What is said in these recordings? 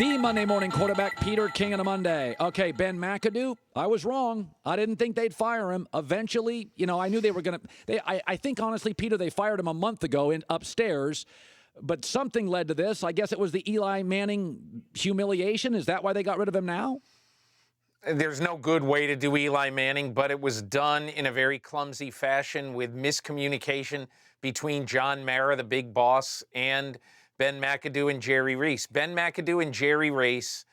The Monday morning quarterback, Peter King on a Monday. Okay, Ben McAdoo, I was wrong. I didn't think they'd fire him. Eventually, I knew they were going to. I think, honestly, Peter, they fired him a month ago upstairs, but something led to this. I guess it was the Eli Manning humiliation. Is that why they got rid of him now? There's no good way to do Eli Manning, but it was done in a very clumsy fashion with miscommunication between John Mara, the big boss, and Ben McAdoo and Jerry Reese. Ben McAdoo and Jerry Reese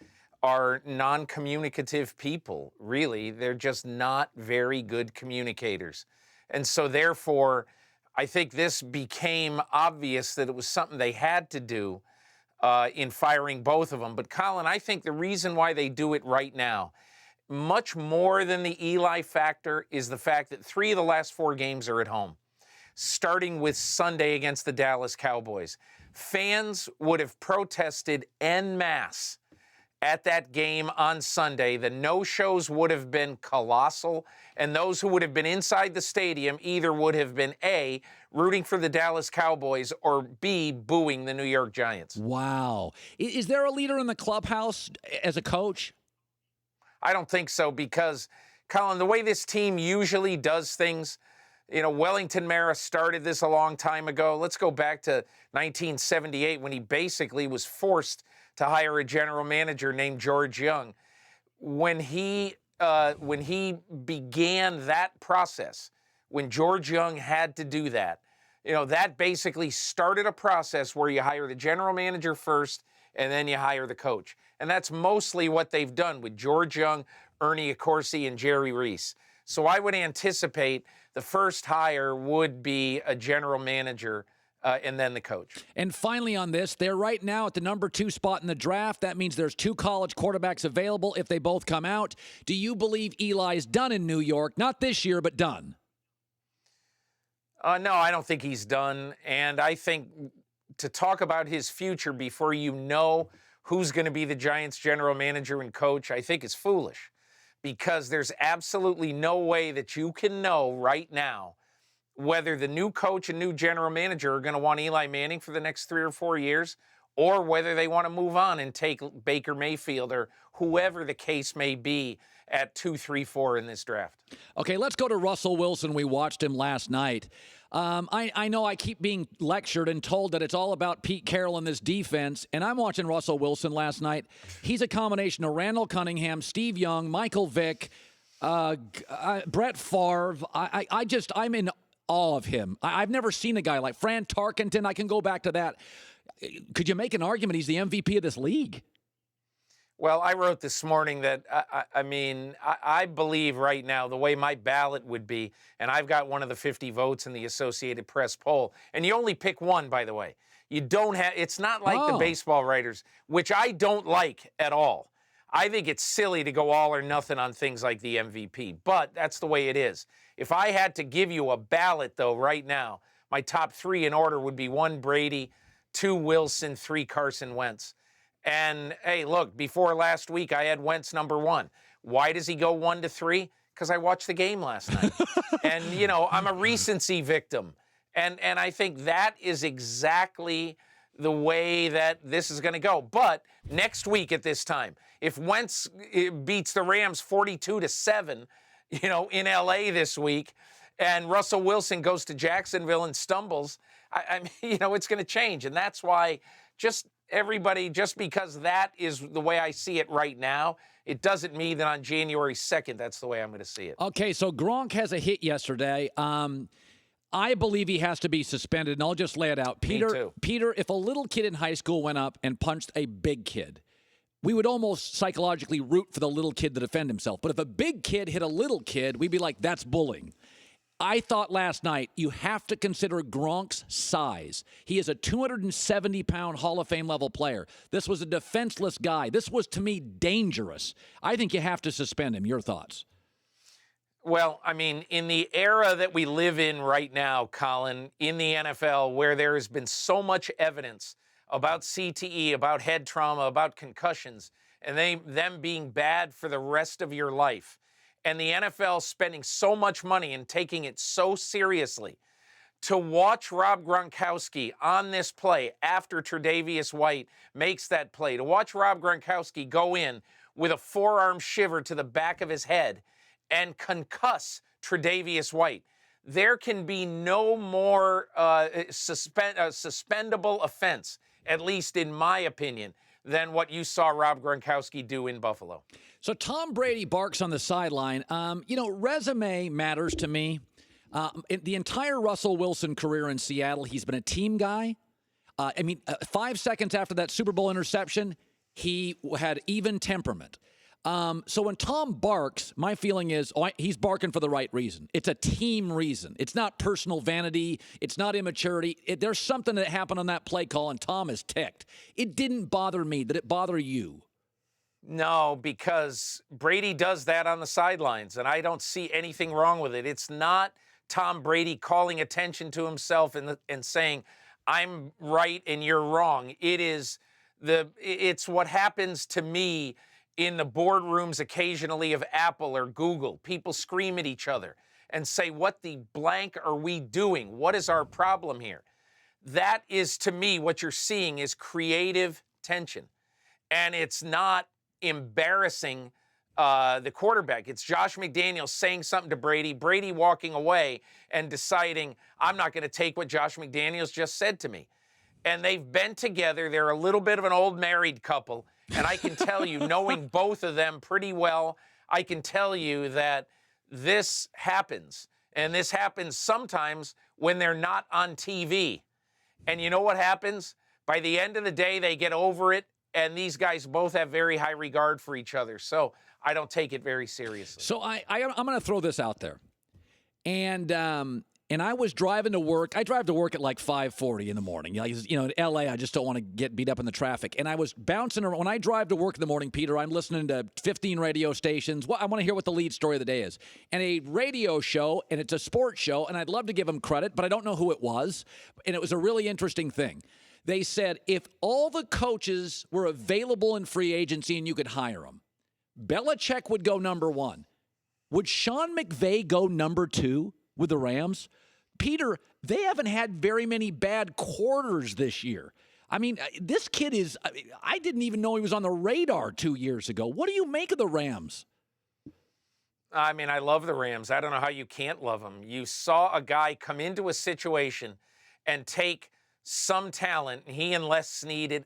are non-communicative people, really. They're just not very good communicators. And so, therefore, I think this became obvious that it was something they had to do in firing both of them. But, Colin, I think the reason why they do it right now, much more than the Eli factor, is the fact that 3 of the last 4 games are at home, starting with Sunday against the Dallas Cowboys. Fans would have protested en masse at that game on Sunday. The no-shows would have been colossal, and those who would have been inside the stadium either would have been A, rooting for the Dallas Cowboys, or B, booing the New York Giants. Wow. Is there a leader in the clubhouse as a coach? I don't think so because, Colin, the way this team usually does things, Wellington Mara started this a long time ago. Let's go back to 1978 when he basically was forced to hire a general manager named George Young. When he began that process, when George Young had to do that, that basically started a process where you hire the general manager first and then you hire the coach. And that's mostly what they've done with George Young, Ernie Accorsi, and Jerry Reese. So I would anticipate the first hire would be a general manager and then the coach. And finally on this, they're right now at the number 2 spot in the draft. That means there's 2 college quarterbacks available if they both come out. Do you believe Eli's done in New York? Not this year, but done. No, I don't think he's done. And I think to talk about his future before you know who's going to be the Giants general manager and coach, I think is foolish. Because there's absolutely no way that you can know right now whether the new coach and new general manager are going to want Eli Manning for the next 3 or 4 years, or whether they want to move on and take Baker Mayfield or whoever the case may be at 2, 3, 4 in this draft. Okay, let's go to Russell Wilson. We watched him last night. I know I keep being lectured and told that it's all about Pete Carroll and this defense, and I'm watching Russell Wilson last night. He's a combination of Randall Cunningham, Steve Young, Michael Vick, Brett Favre. I'm in awe of him. I've never seen a guy like Fran Tarkenton. I can go back to that. Could you make an argument he's the MVP of this league? Well, I wrote this morning that, I believe right now the way my ballot would be, and I've got one of the 50 votes in the Associated Press poll, and you only pick one, by the way. You don't have, it's not like the baseball writers, which I don't like at all. I think it's silly to go all or nothing on things like the MVP, but that's the way it is. If I had to give you a ballot, though, right now, my top 3 in order would be 1 Brady, 2 Wilson, 3 Carson Wentz. And, hey, look, before last week, I had Wentz number 1. Why does he go 1 to 3? Because I watched the game last night. And, I'm a recency victim. And I think that is exactly the way that this is going to go. But next week at this time, if Wentz beats the Rams 42-7, in L.A. this week, and Russell Wilson goes to Jacksonville and stumbles, it's going to change. And that's why just because that is the way I see it right now, it doesn't mean that on January 2nd, that's the way I'm going to see it. Okay, so Gronk has a hit yesterday. I believe he has to be suspended, and I'll just lay it out. Me too. Peter, if a little kid in high school went up and punched a big kid, we would almost psychologically root for the little kid to defend himself. But if a big kid hit a little kid, we'd be like, that's bullying. I thought last night you have to consider Gronk's size. He is a 270-pound Hall of Fame level player. This was a defenseless guy. This was, to me, dangerous. I think you have to suspend him. Your thoughts? Well, in the era that we live in right now, Colin, in the NFL, where there has been so much evidence about CTE, about head trauma, about concussions, and them being bad for the rest of your life, and the NFL spending so much money and taking it so seriously, To watch Rob Gronkowski on this play after Tre'Davious White makes that play, to watch Rob Gronkowski go in with a forearm shiver to the back of his head and concuss Tre'Davious White, there can be no more suspendable offense, at least in my opinion, than what you saw Rob Gronkowski do in Buffalo. So Tom Brady barks on the sideline. Resume matters to me. The entire Russell Wilson career in Seattle, he's been a team guy. 5 seconds after that Super Bowl interception, he had even temperament. So when Tom barks, my feeling is he's barking for the right reason. It's a team reason. It's not personal vanity. It's not immaturity. There's something that happened on that play call, and Tom is ticked. It didn't bother me. Did it bother you? No, because Brady does that on the sidelines, and I don't see anything wrong with it. It's not Tom Brady calling attention to himself and saying, I'm right and you're wrong. It's what happens to me in the boardrooms occasionally of Apple or Google. People scream at each other and say, what the blank are we doing? What is our problem here? That is, to me, what you're seeing is creative tension. And it's not embarrassing the quarterback. It's Josh McDaniels saying something to Brady, Brady walking away and deciding, I'm not going to take what Josh McDaniels just said to me. And they've been together. They're a little bit of an old married couple. And I can tell you, knowing both of them pretty well, I can tell you that this happens. And this happens sometimes when they're not on TV. And you know what happens? By the end of the day, they get over it. And these guys both have very high regard for each other. So I don't take it very seriously. So I'm going to throw this out there. And I was driving to work. I drive to work at like 5:40 in the morning. In L.A., I just don't want to get beat up in the traffic. And I was bouncing around. When I drive to work in the morning, Peter, I'm listening to 15 radio stations. I want to hear what the lead story of the day is. And a radio show, and it's a sports show, and I'd love to give them credit, but I don't know who it was. And it was a really interesting thing. They said if all the coaches were available in free agency and you could hire them, Belichick would go number one. Would Sean McVay go number two with the Rams? Peter, they haven't had very many bad quarters this year. I mean, this kid I didn't even know he was on the radar 2 years ago. What do you make of the Rams? I mean, I love the Rams. I don't know how you can't love them. You saw a guy come into a situation and take some talent. He and Les Snead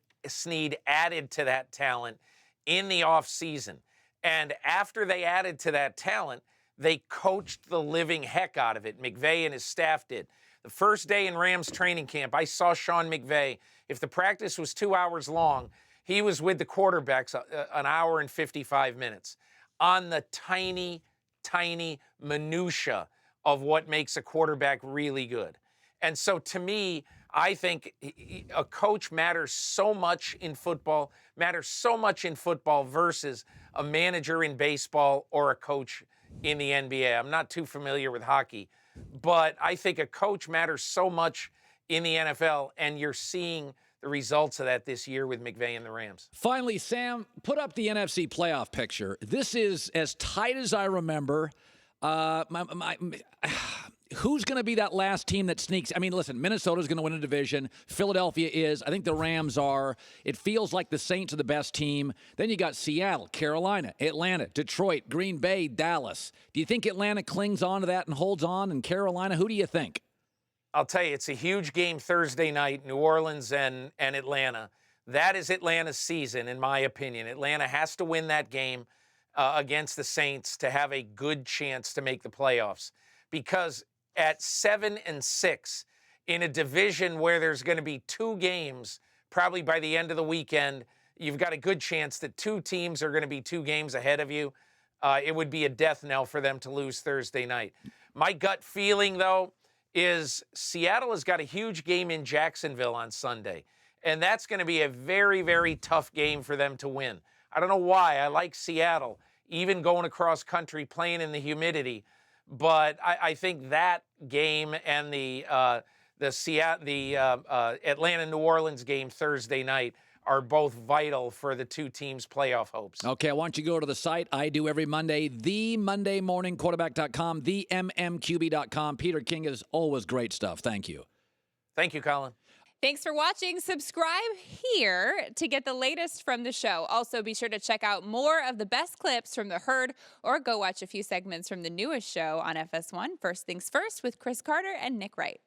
added to that talent in the offseason. And after they added to that talent, they coached the living heck out of it. McVay and his staff did. The first day in Rams training camp, I saw Sean McVay. If the practice was 2 hours long, he was with the quarterbacks an hour and 55 minutes on the tiny, tiny minutia of what makes a quarterback really good. And so to me, I think a coach matters so much in football versus a manager in baseball or a coach in the NBA. I'm not too familiar with hockey, but I think a coach matters so much in the NFL, and you're seeing the results of that this year with McVay and the Rams. Finally, Sam, put up the NFC playoff picture. This is as tight as I remember. Who's going to be that last team that sneaks? I mean, listen, Minnesota's going to win a division. Philadelphia is. I think the Rams are. It feels like the Saints are the best team. Then you got Seattle, Carolina, Atlanta, Detroit, Green Bay, Dallas. Do you think Atlanta clings on to that and holds on? And Carolina, who do you think? I'll tell you, it's a huge game Thursday night, New Orleans and Atlanta. That is Atlanta's season, in my opinion. Atlanta has to win that game against the Saints to have a good chance to make the playoffs. Because at 7-6 in a division where there's going to be two games, probably by the end of the weekend, you've got a good chance that two teams are going to be 2 games ahead of you. It would be a death knell for them to lose Thursday night. My gut feeling, though, is Seattle has got a huge game in Jacksonville on Sunday, and that's going to be a very, very tough game for them to win. I don't know why. I like Seattle, even going across country, playing in the humidity. But I think that game and the Atlanta-New Orleans game Thursday night are both vital for the two teams' playoff hopes. Okay, I want you to go to the site I do every Monday, themondaymorningquarterback.com, themmqb.com. Peter King is always great stuff. Thank you. Thank you, Colin. Thanks for watching. Subscribe here to get the latest from the show. Also, be sure to check out more of the best clips from The Herd or go watch a few segments from the newest show on FS1, First Things First, with Chris Carter and Nick Wright.